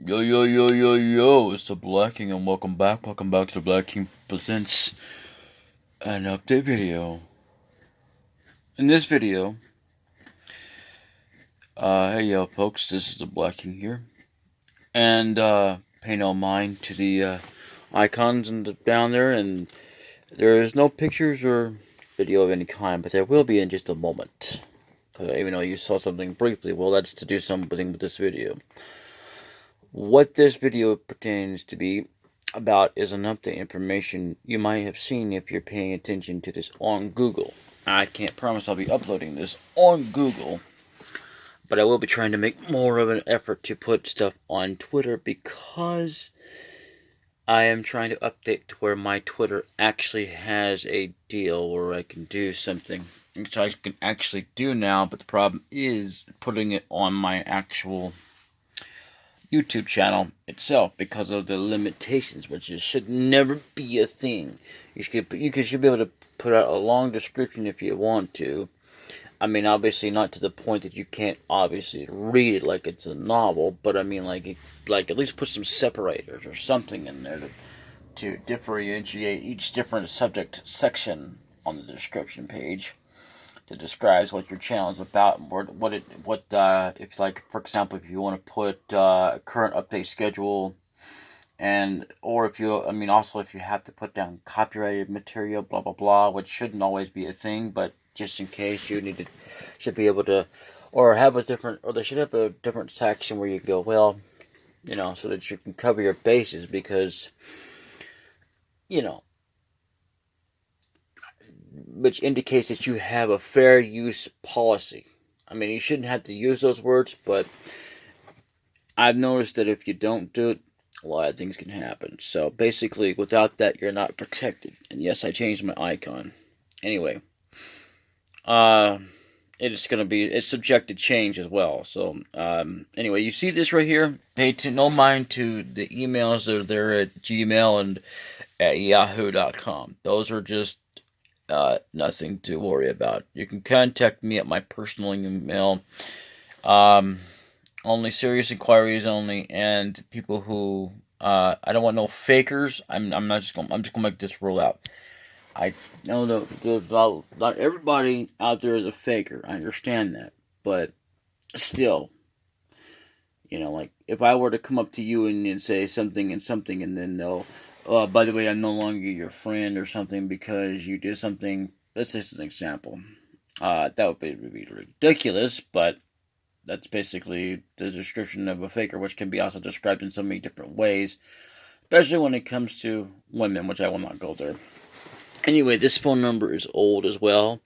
Yo, yo, yo, yo, yo, it's DaBLacKing and welcome back. Welcome back to DaBLacKing Presents an update video. In this video, hey yo folks, this is DaBLacKing here. And, pay no mind to the, icons down there, and there is no pictures or video of any kind, but there will be in just a moment. Even though you saw something briefly, well, that's to do something with this video. What this video pertains to be about is an update information you might have seen if you're paying attention to this on Google. I can't promise I'll be uploading this on Google, but I will be trying to make more of an effort to put stuff on Twitter because I am trying to update to where my Twitter actually has a deal where I can do something, which I can actually do now, but the problem is putting it on my actual YouTube channel itself because of the limitations, which should never be a thing. You should be able to put out a long description if you want to. I mean, obviously not to the point that you can't obviously read it like it's a novel, but I mean, like at least put some separators or something in there to differentiate each different subject section on the description page. That describes what your channel is about, and if, like, for example, if you want to put current update schedule, or if you, also if you have to put down copyrighted material, blah blah blah, which shouldn't always be a thing, but just in case you should be able to, or they should have a different section where you go, well, so that you can cover your bases, because, which indicates that you have a fair use policy. I mean, you shouldn't have to use those words, but I've noticed that if you don't do it, a lot of things can happen. So basically, without that, you're not protected. And yes, I changed my icon. Anyway, it's subject to change as well. So anyway, you see this right here. Pay no mind to the emails that are there at Gmail and at Yahoo.com. Those are just nothing to worry about. You can contact me at my personal email. Only serious inquiries only, and people who I don't want no fakers. I'm just gonna make this rule out. I know that not everybody out there is a faker. I understand that, but still, like if I were to come up to you and say something, and then they'll, oh, by the way, I'm no longer your friend or something because you did something. Let's just an example. That would be ridiculous, but that's basically the description of a faker, which can be also described in so many different ways, especially when it comes to women, which I will not go there. Anyway, this phone number is old as well.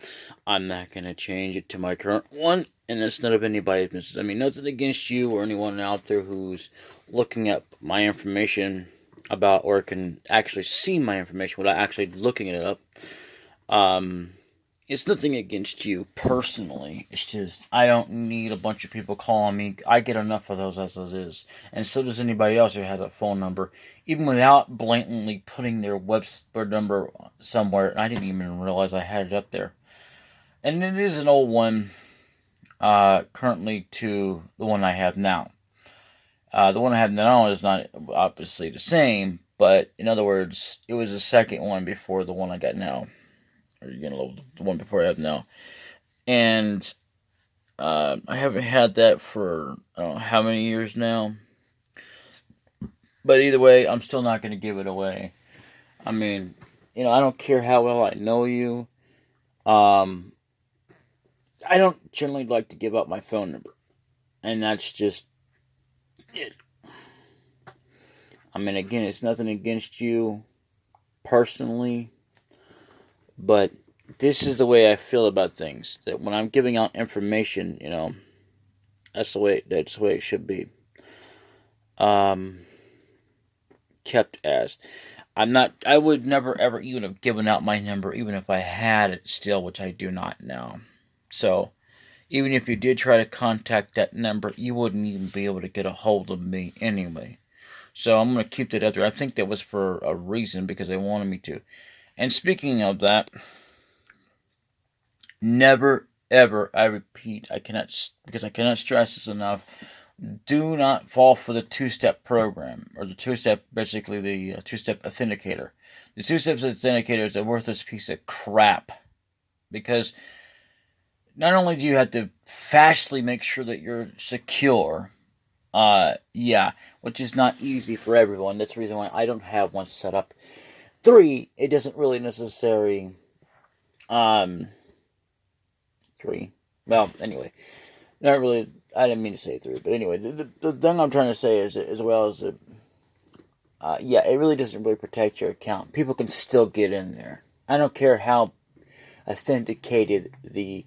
I'm not going to change it to my current one, and it's none of anybody's business. I mean, nothing against you or anyone out there who's looking at my information about, or can actually see my information without actually looking it up. It's nothing against you personally. It's just I don't need a bunch of people calling me. I get enough of those as it is, and so does anybody else who has a phone number, even without blatantly putting their website number somewhere. And I didn't even realize I had it up there, and it is an old one, currently to the one I have now. The one I have now is not obviously the same, but in other words, it was the second one before the one I got now. Or, the one before I have now. And I haven't had that for I don't know how many years now. But either way, I'm still not going to give it away. I mean, I don't care how well I know you. I don't generally like to give out my phone number. And that's just it. I mean, again, it's nothing against you personally, but this is the way I feel about things. That when I'm giving out information, that's the way it should be. Kept as. I would never ever even have given out my number, even if I had it still, which I do not now. So, even if you did try to contact that number, you wouldn't even be able to get a hold of me anyway. So I'm going to keep that up there. I think that was for a reason, because they wanted me to. And speaking of that, never, ever, I repeat, because I cannot stress this enough, do not fall for the two-step program, or the two-step, basically the two-step authenticator. The two-step authenticator is a worthless piece of crap, because not only do you have to fastly make sure that you're secure, which is not easy for everyone. That's the reason why I don't have one set up. 3, it doesn't really necessarily, 3, well, anyway, not really, I didn't mean to say 3, but anyway, the thing I'm trying to say is, as well as, it really doesn't really protect your account. People can still get in there. I don't care how authenticated the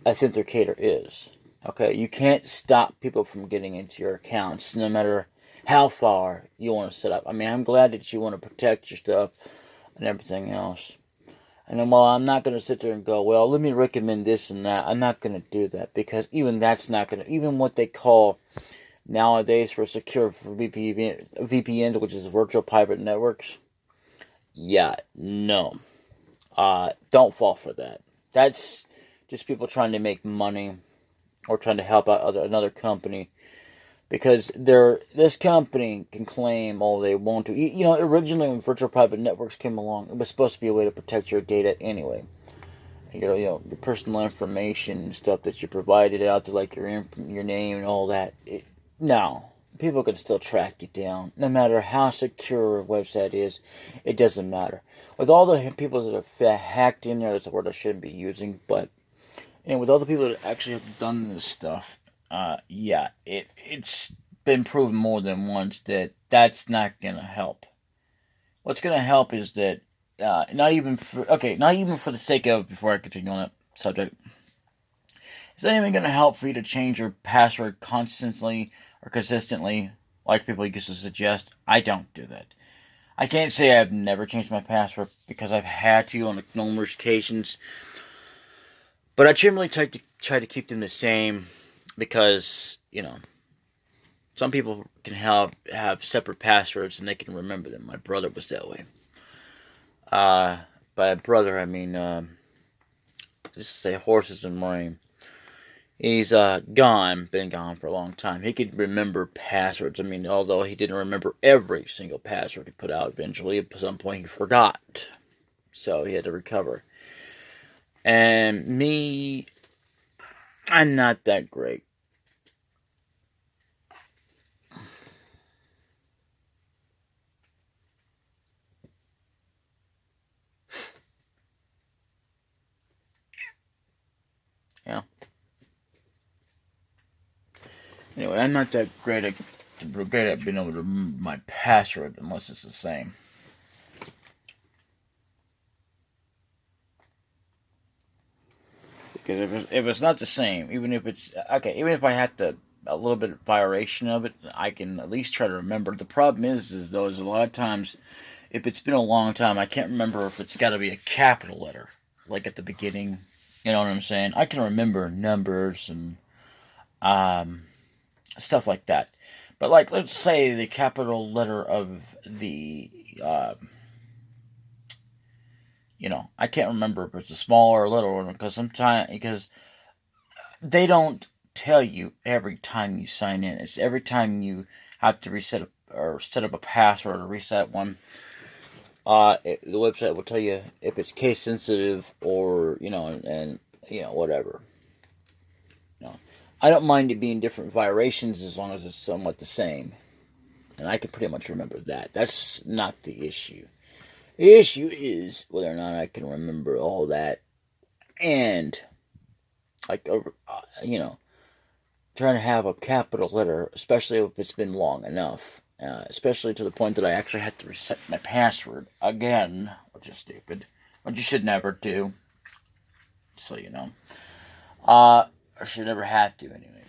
authenticator is. Okay, you can't stop people from getting into your accounts, no matter how far you want to set up. I mean, I'm glad that you want to protect your stuff and everything else. And then, well, I'm not going to sit there and go, well, let me recommend this and that. I'm not going to do that, because even that's not going to, even what they call nowadays for secure for VPNs, which is virtual private networks, no. Don't fall for that. That's just people trying to make money, or trying to help out another company, because this company can claim all they want to. Originally when virtual private networks came along, it was supposed to be a way to protect your data anyway. Your personal information and stuff that you provided out there, like your name and all that. No, people can still track you down, no matter how secure a website is. It doesn't matter. With all the people that have hacked in there, that's a word I shouldn't be using, but with all the people that actually have done this stuff, it's been proven more than once that that's not going to help. What's going to help is that, not even for the sake of, before I continue on that subject, it's not even going to help for you to change your password constantly or consistently, like people used to suggest. I don't do that. I can't say I've never changed my password, because I've had to on numerous occasions. But I generally try to keep them the same, because, some people can have separate passwords and they can remember them. My brother was that way. By brother, I mean, just say horses and rain. He's been gone for a long time. He could remember passwords. I mean, although he didn't remember every single password he put out, eventually at some point he forgot. So he had to recover. And me, I'm not that great. Yeah. Anyway, I'm not that great at being able to remember my password unless it's the same. Because if it's not the same, even if I have a little bit of variation of it, I can at least try to remember. The problem is a lot of times, if it's been a long time, I can't remember if it's got to be a capital letter, like at the beginning. You know what I'm saying? I can remember numbers and stuff like that. But like, let's say the capital letter of the, I can't remember if it's a small or a little one, because they don't tell you every time you sign in. It's every time you have to reset or set up a password or reset one. The website will tell you if it's case sensitive or, whatever. I don't mind it being different variations as long as it's somewhat the same. And I can pretty much remember that. That's not the issue. The issue is whether or not I can remember all that. And, trying to have a capital letter, especially if it's been long enough. Especially to the point that I actually had to reset my password again, which is stupid. Which you should never do. So you know. Or should never have to anyway.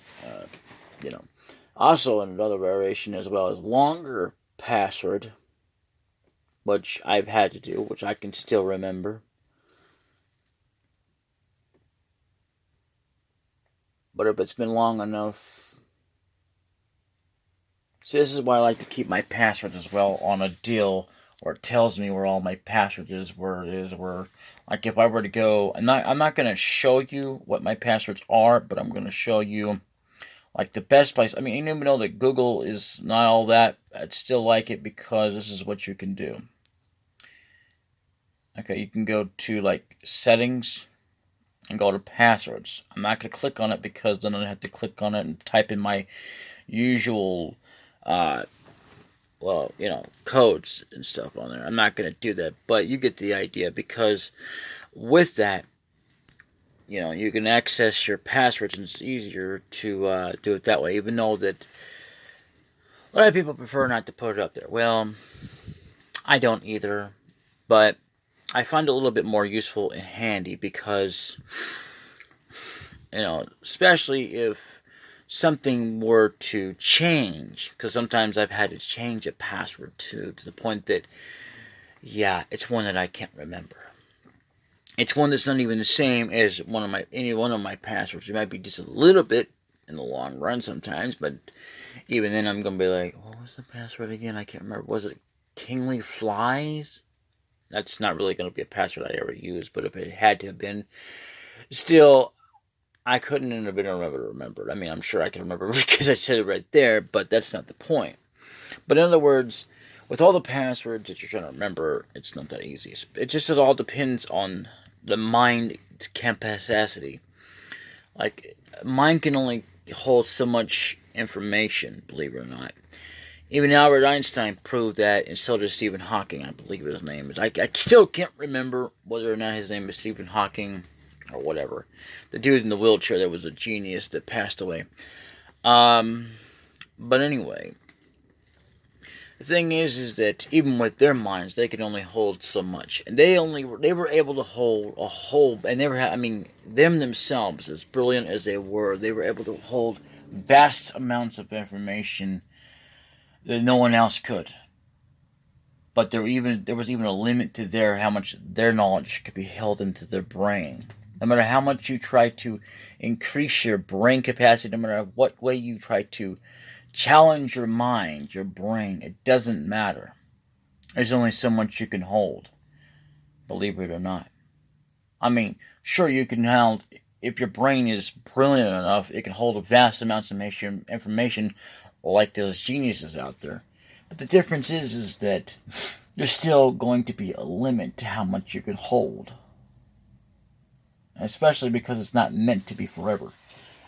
Also, another variation as well as longer password, which I've had to do, which I can still remember. But if it's been long enough, see, this is why I like to keep my passwords as well on a deal where it tells me where all my passwords is, where it is, like if I were to go, I'm not going to show you what my passwords are, but I'm going to show you Like the best place, I mean, even though that Google is not all that, I'd still like it because this is what you can do. Okay, you can go to like settings and go to passwords. I'm not going to click on it because then I have to click on it and type in my usual, well, codes and stuff on there. I'm not going to do that, but you get the idea because with that, you can access your passwords and it's easier to do it that way, even though that a lot of people prefer not to put it up there. Well, I don't either, but I find it a little bit more useful and handy because, especially if something were to change, because sometimes I've had to change a password to the point that, yeah, it's one that I can't remember. It's one that's not even the same as any one of my passwords. It might be just a little bit in the long run sometimes, but even then I'm going to be like, what was the password again? I can't remember. Was it Kingly Flies? That's not really going to be a password I ever use, but if it had to have been, still, I couldn't have been able to remember it. I mean, I'm sure I can remember because I said it right there, but that's not the point. But in other words, with all the passwords that you're trying to remember, it's not that easy. It all depends on the mind's capacity. Like, mind can only hold so much information, believe it or not. Even Albert Einstein proved that, and so did Stephen Hawking, I believe his name is. I still can't remember whether or not his name is Stephen Hawking or whatever. The dude in the wheelchair that was a genius that passed away. But anyway, the thing is that even with their minds, they could only hold so much, and they were able to hold a whole, and they were, them themselves, as brilliant as they were able to hold vast amounts of information that no one else could. But there was even a limit to how much their knowledge could be held into their brain. No matter how much you try to increase your brain capacity, no matter what way you try to challenge your mind, your brain, it doesn't matter. There's only so much you can hold, believe it or not. I mean, sure, you can hold, if your brain is brilliant enough, it can hold vast amounts of information like those geniuses out there. But the difference is that there's still going to be a limit to how much you can hold. Especially because it's not meant to be forever.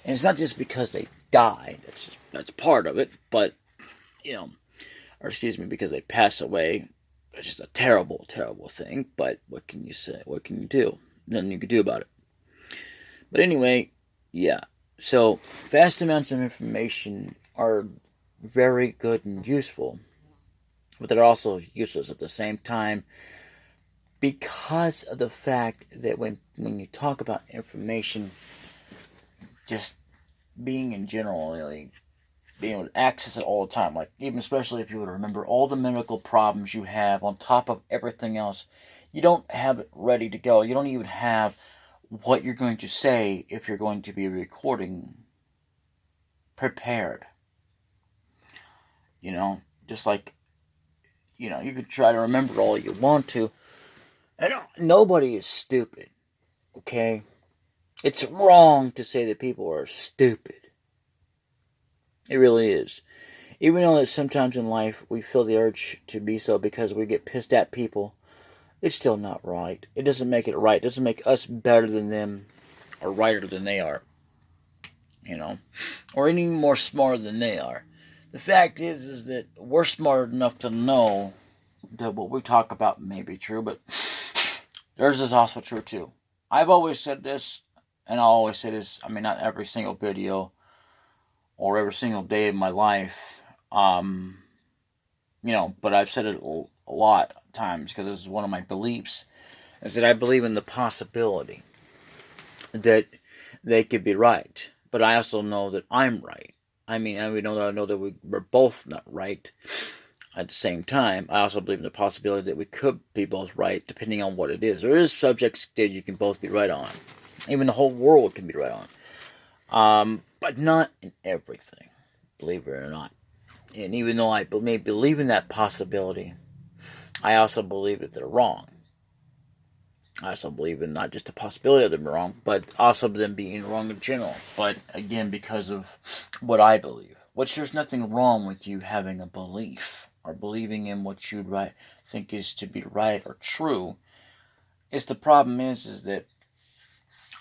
And it's not just because they died. That's part of it. But, because they pass away. It's just a terrible, terrible thing. But what can you say? What can you do? Nothing you can do about it. But anyway, yeah. So, vast amounts of information are very good and useful, but they're also useless at the same time because of the fact that when you talk about information, just being in general, really being able to access it all the time, like even especially if you would remember all the medical problems you have on top of everything else, you don't have it ready to go. You don't even have what you're going to say if you're going to be recording prepared. Just like, you could try to remember all you want to. And nobody is stupid, okay? It's wrong to say that people are stupid. It really is. Even though that sometimes in life we feel the urge to be so because we get pissed at people, it's still not right. It doesn't make it right. It doesn't make us better than them or righter than they are, or any more smarter than they are. The fact is that we're smart enough to know that what we talk about may be true, but theirs is also true too. I've always said this, and I'll always say this, not every single video or every single day of my life, but I've said it a lot of times because this is one of my beliefs, is that I believe in the possibility that they could be right, but I also know that I'm right. I know that we're both not right at the same time. I also believe in the possibility that we could be both right, depending on what it is. There is subjects that you can both be right on. Even the whole world can be right on. But not in everything, believe it or not. And even though I may believe in that possibility, I also believe that they're wrong. I also believe in not just the possibility of them wrong, but also them being wrong in general. But again, because of what I believe, which there's nothing wrong with you having a belief or believing in what you'd think is to be right or true. It's the problem is that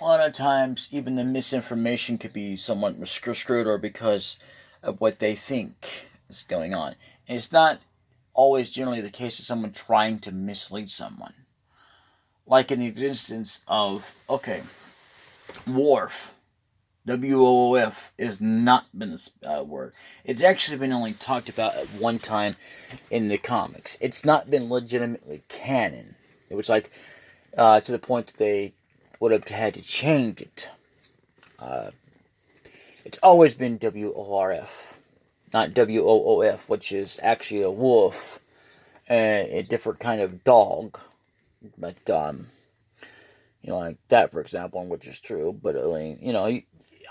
a lot of times even the misinformation could be somewhat misconstrued or because of what they think is going on. And it's not always generally the case of someone trying to mislead someone. Like in the instance of, okay, Worf, WOOF, has not been a word. It's actually been only talked about at one time in the comics. It's not been legitimately canon. It was like, to the point that they would have had to change it. It's always been WORF, not WOOF, which is actually a wolf, a different kind of dog. But, like that, for example, which is true. But,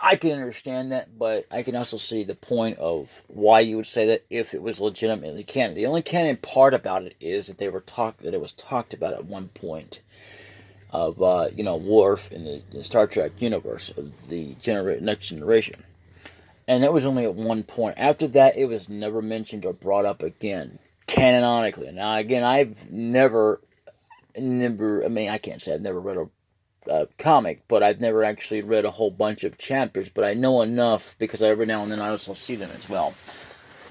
I can understand that, but I can also see the point of why you would say that if it was legitimately canon. The only canon part about it is that that it was talked about at one point of, Worf in the Star Trek universe of the Next Generation. And that was only at one point. After that, it was never mentioned or brought up again, canonically. Now, again, I've never, I can't say I've never read a comic, but I've never actually read a whole bunch of chapters, but I know enough because every now and then I also see them as well,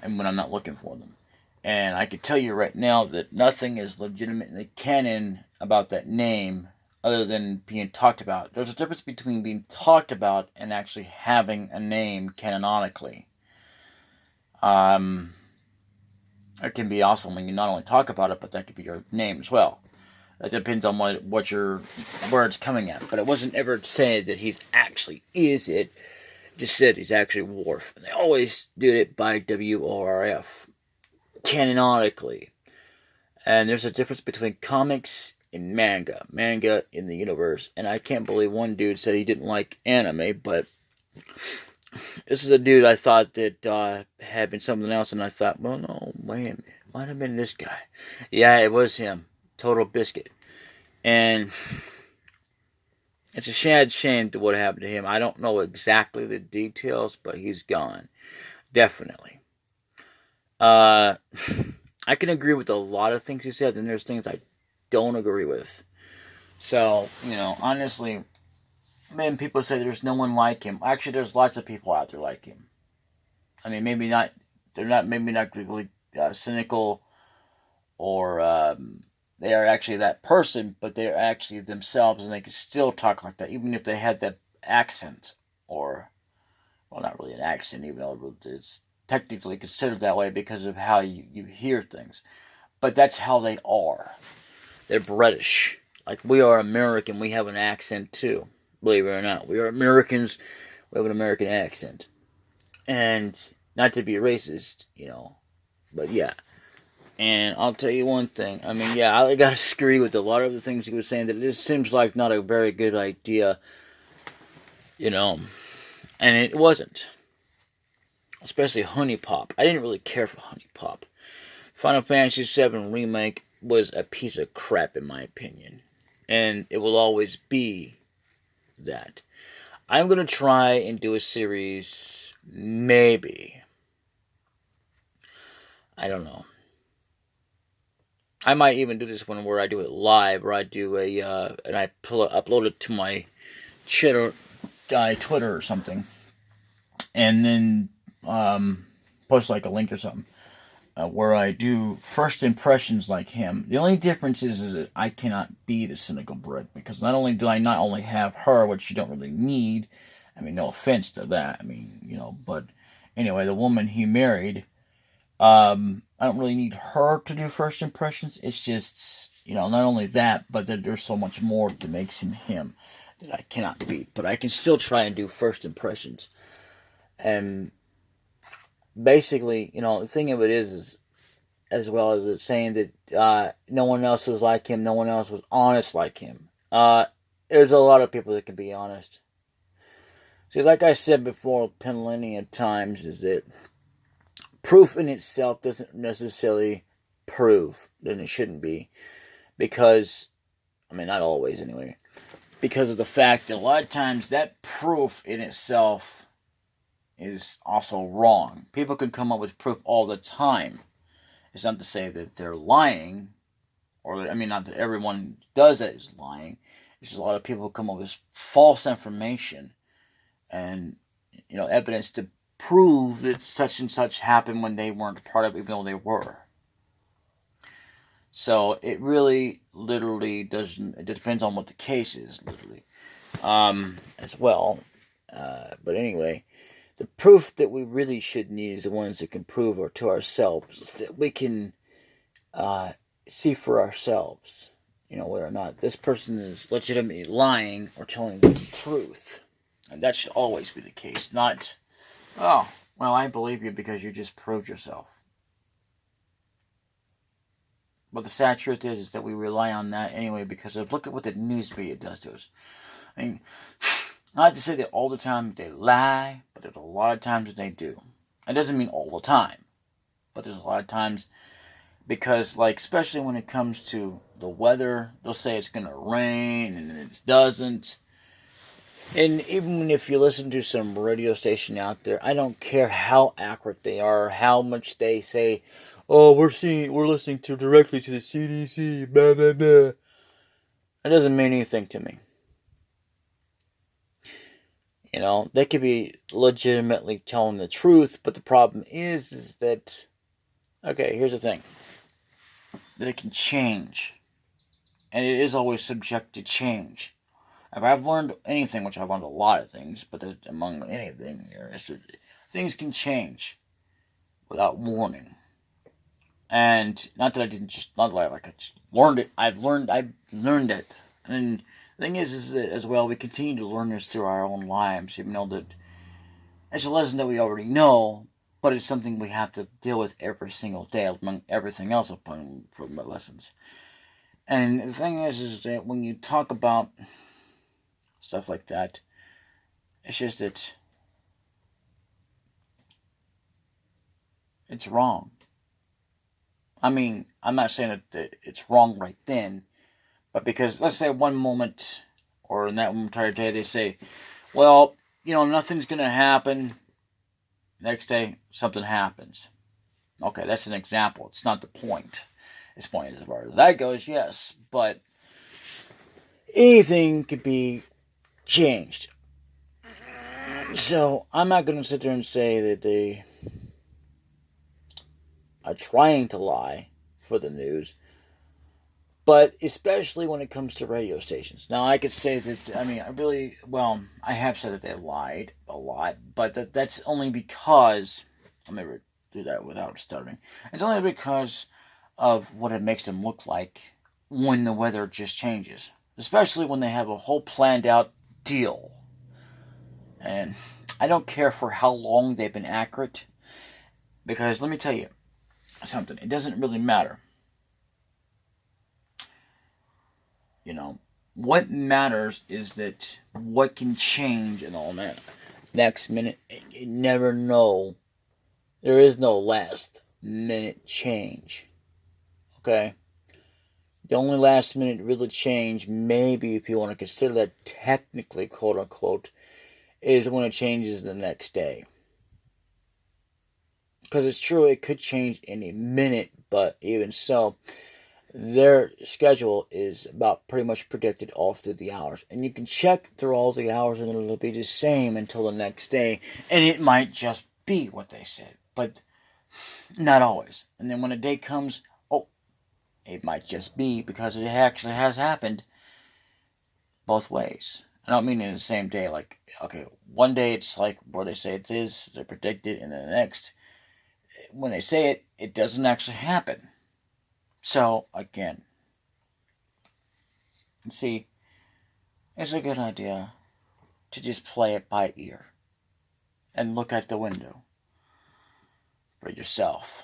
and when I'm not looking for them. And I can tell you right now that nothing is legitimately canon about that name other than being talked about. There's a difference between being talked about and actually having a name canonically. It can be awesome when you not only talk about it, but that could be your name as well. It depends on where it's coming at. But it wasn't ever said that he actually is it. Just said he's actually Worf. And they always did it by WORF, canonically. And there's a difference between comics and manga. Manga in the universe. And I can't believe one dude said he didn't like anime, but this is a dude I thought that had been something else, and I thought, well, no, wait a minute. Might have been this guy. Yeah, it was him. Total biscuit. And it's a sad shame to what happened to him. I don't know exactly the details, but he's gone. Definitely. I can agree with a lot of things he said, and there's things I don't agree with. So, honestly, people say there's no one like him. Actually, there's lots of people out there like him. I mean, maybe not really cynical or they are actually that person, but they are actually themselves, and they can still talk like that, even if they had that accent, or, well, not really an accent, even though it's technically considered that way because of how you hear things. But that's how they are. They're British. Like we are American, we have an accent too. Believe it or not, we are Americans, we have an American accent. And not to be racist, but yeah. And I'll tell you one thing. I mean, yeah, I gotta agree with a lot of the things he was saying, that it just seems like not a very good idea, and it wasn't. Especially Honey Pop. I didn't really care for Honey Pop. Final Fantasy VII Remake was a piece of crap in my opinion. And it will always be that. I'm gonna try and do a series, maybe. I don't know. I might even do this one where I do it live, where I do and I upload it to my Twitter or something, and then post like a link or something, where I do first impressions like him. The only difference is that I cannot be the cynical Brit, because not only do I not only have her, which you don't really need. I mean, no offense to that. I mean, but anyway, the woman he married. I don't really need her to do first impressions. It's just, not only that, but that there's so much more that makes him that I cannot beat. But I can still try and do first impressions. And basically, the thing of it is as well as it's saying that no one else was like him, no one else was honest like him. There's a lot of people that can be honest. See, like I said before plenty of times, is that proof in itself doesn't necessarily prove that it shouldn't be. Because, I mean, not always anyway. Because of the fact that a lot of times that proof in itself is also wrong. People can come up with proof all the time. It's not to say that they're lying, or I mean, not that everyone does that is lying. It's just a lot of people come up with false information and evidence to prove that such and such happened when they weren't part of it, even though they were. So it really, literally doesn't. It depends on what the case is, literally, as well. But anyway, the proof that we really should need is the ones that can prove or to ourselves that we can see for ourselves, whether or not this person is legitimately lying or telling the truth. And that should always be the case, not, oh, well, I believe you because you just proved yourself. But the sad truth is that we rely on that anyway because of look at what the news media does to us. I mean, not to say that all the time they lie, but there's a lot of times that they do. It doesn't mean all the time, but there's a lot of times because, like, especially when it comes to the weather, they'll say it's going to rain and it doesn't. And even if you listen to some radio station out there, I don't care how accurate they are, how much they say, oh, we're listening directly to the CDC, blah, blah, blah. It doesn't mean anything to me. They could be legitimately telling the truth, but the problem is that, okay, here's the thing. That it can change. And it is always subject to change. If I've learned anything, which I've learned a lot of things, but among anything here, is that things can change without warning. And not that I just learned it. I've learned it. And the thing is that as well, we continue to learn this through our own lives, even though that it's a lesson that we already know, but it's something we have to deal with every single day, among everything else from the lessons. And the thing is that when you talk about stuff like that, it's just that it's wrong. I mean, I'm not saying that it's wrong right then, but because, let's say one moment, or in that entire day, they say, well, nothing's going to happen. Next day, something happens. Okay, that's an example. It's not the point. It's point as far as that goes, yes, but anything could be changed. So, I'm not going to sit there and say that they are trying to lie for the news, but especially when it comes to radio stations. Now, I could say that, I have said that they lied a lot, but that's only because, I'll never do that without stuttering, it's only because of what it makes them look like when the weather just changes, especially when they have a whole planned out deal. And I don't care for how long they've been accurate, because let me tell you something, it doesn't really matter. What matters is that what can change and all that. Next minute, you never know. There is no last minute change. Okay? The only last minute really change, maybe if you want to consider that technically, quote unquote, is when it changes the next day. Because it's true, it could change any minute, but even so, their schedule is about pretty much predicted all through the hours. And you can check through all the hours and it'll be the same until the next day. And it might just be what they said, but not always. And then when a day comes, it might just be, because it actually has happened both ways. I don't mean in the same day, like, okay, one day it's like where they say it is, they predict it, and then the next, when they say it, it doesn't actually happen. So, again, see, it's a good idea to just play it by ear and look at the window for yourself.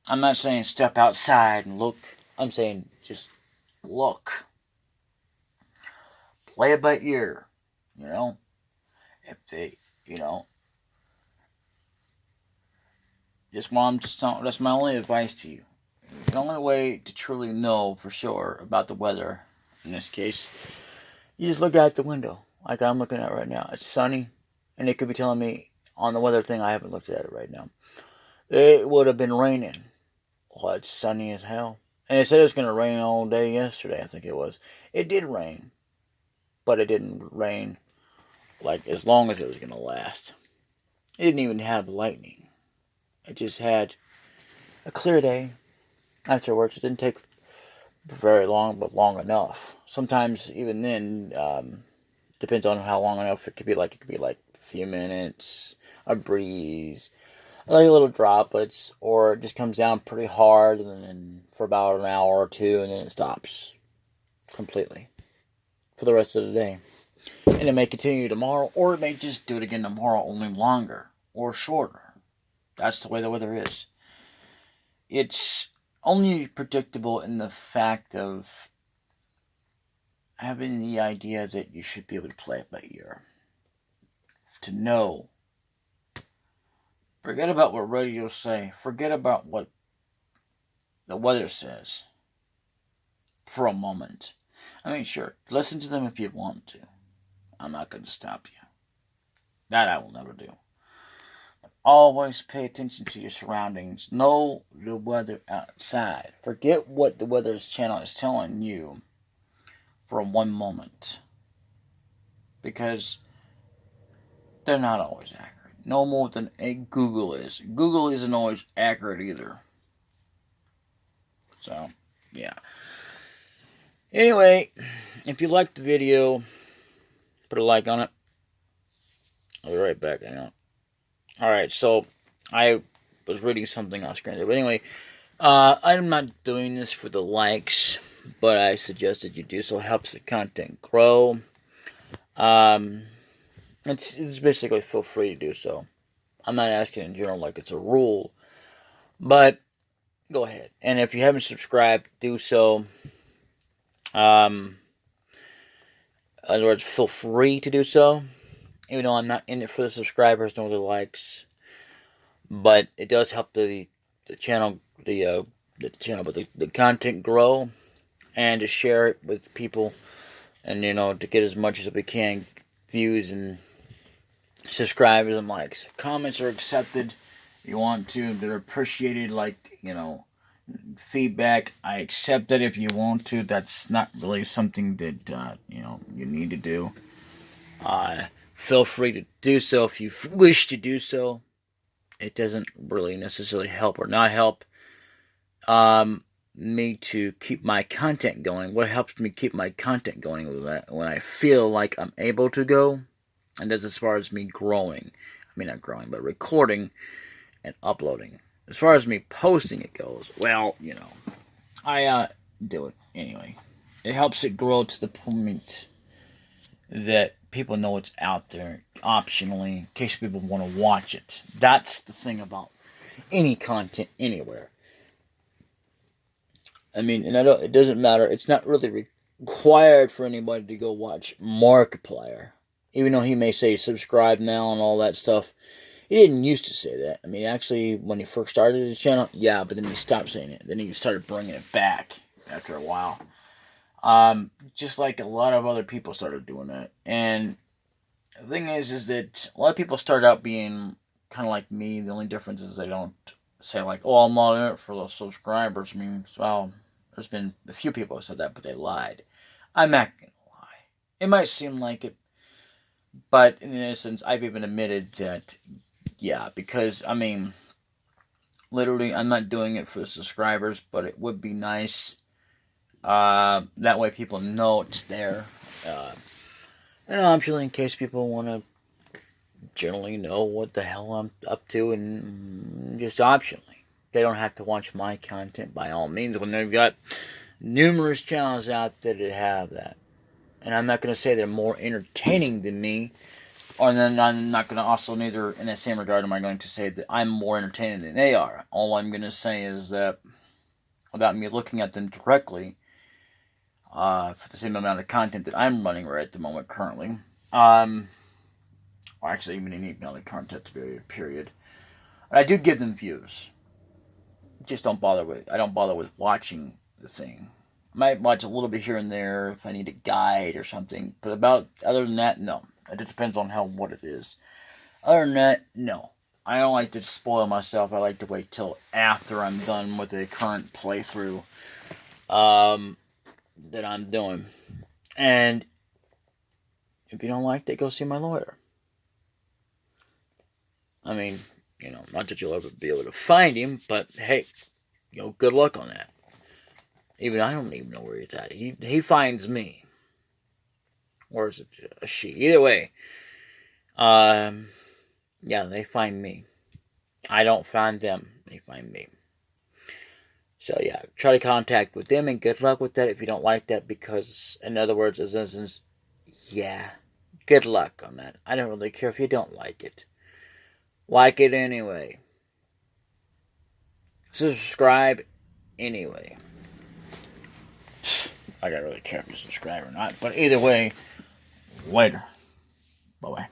I'm not saying step outside and look. I'm saying just look. Play it by ear, If they, that's my only advice to you. The only way to truly know for sure about the weather in this case, you just look out the window, like I'm looking at right now. It's sunny, and it could be telling me on the weather thing, I haven't looked at it right now, it would have been raining. Well, it's sunny as hell. And it said it was going to rain all day yesterday, I think it was. It did rain, but it didn't rain like as long as it was going to last. It didn't even have lightning. It just had a clear day afterwards. It didn't take very long, but long enough. Sometimes even then, depends on how long enough it could be. Like a few minutes, a breeze, like little droplets, or it just comes down pretty hard and then for about an hour or two, and then it stops completely for the rest of the day. And it may continue tomorrow, or it may just do it again tomorrow, only longer or shorter. That's the way the weather is. It's only predictable in the fact of having the idea that you should be able to play it by ear. To know. Forget about what radio say. Forget about what the weather says. For a moment. I mean, sure, listen to them if you want to. I'm not going to stop you. That I will never do. But always pay attention to your surroundings. Know the weather outside. Forget what the weather's channel is telling you for one moment. Because they're not always accurate. No more than a Google is. Google isn't always accurate either. So, yeah. Anyway, if you liked the video, put a like on it. I'll be right back. Hang on. Alright, so I was reading something on screen there. But anyway, I'm not doing this for the likes, but I suggest that you do so. It helps the content grow. It's basically feel free to do so. I'm not asking in general like it's a rule, but go ahead. And if you haven't subscribed, do so. In other words, feel free to do so. Even though I'm not in it for the subscribers nor the likes, but it does help the channel, the content grow, and to share it with people, and to get as much as we can views and subscribers and likes. Comments are accepted. If you want to, they're appreciated. Like feedback, I accept it if you want to. That's not really something that you need to do. Feel free to do so if you wish to do so. It doesn't really necessarily help or not help me to keep my content going. What helps me keep my content going is that when I feel like I'm able to go, and that's as far as me growing. I mean, not growing, but recording and uploading. As far as me posting it goes, well, I do it anyway. It helps it grow to the point that people know it's out there optionally in case people want to watch it. That's the thing about any content anywhere. I mean, and it doesn't matter. It's not really required for anybody to go watch Markiplier. Even though he may say subscribe now and all that stuff. He didn't used to say that. I mean, actually, when he first started his channel, yeah, but then he stopped saying it. Then he started bringing it back after a while. Just like a lot of other people started doing that. And the thing is that a lot of people start out being kind of like me. The only difference is they don't say like, oh, I'm not in it for the subscribers. I mean, well, there's been a few people who said that, but they lied. I'm not going to lie. It might seem like it, but in essence, I've even admitted that, yeah, because, I mean, literally, I'm not doing it for the subscribers, but it would be nice. That way people know it's there. And optionally, in case people want to generally know what the hell I'm up to, and just optionally. They don't have to watch my content by all means when they've got numerous channels out there that have that. And I'm not going to say they're more entertaining than me, or then I'm not going to also neither, in the same regard, am I going to say that I'm more entertaining than they are. All I'm going to say is that, without me looking at them directly, for the same amount of content that I'm running right at the moment currently, or actually even any other content period, I do give them views. Just I don't bother with watching the thing. I might watch a little bit here and there if I need a guide or something. But other than that, no. It just depends on what it is. Other than that, no. I don't like to spoil myself. I like to wait till after I'm done with a current playthrough that I'm doing. And if you don't like it, go see my lawyer. I mean, not that you'll ever be able to find him, but hey, good luck on that. Even I don't even know where he's at. He finds me. Or is it a she? Either way. Yeah, they find me. I don't find them. They find me. So yeah, try to contact with them and good luck with that if you don't like that, because in other words, as instance, yeah, good luck on that. I don't really care if you don't like it. Like it anyway. Subscribe anyway. I don't really care if you subscribe or not, but either way, later. Bye-bye.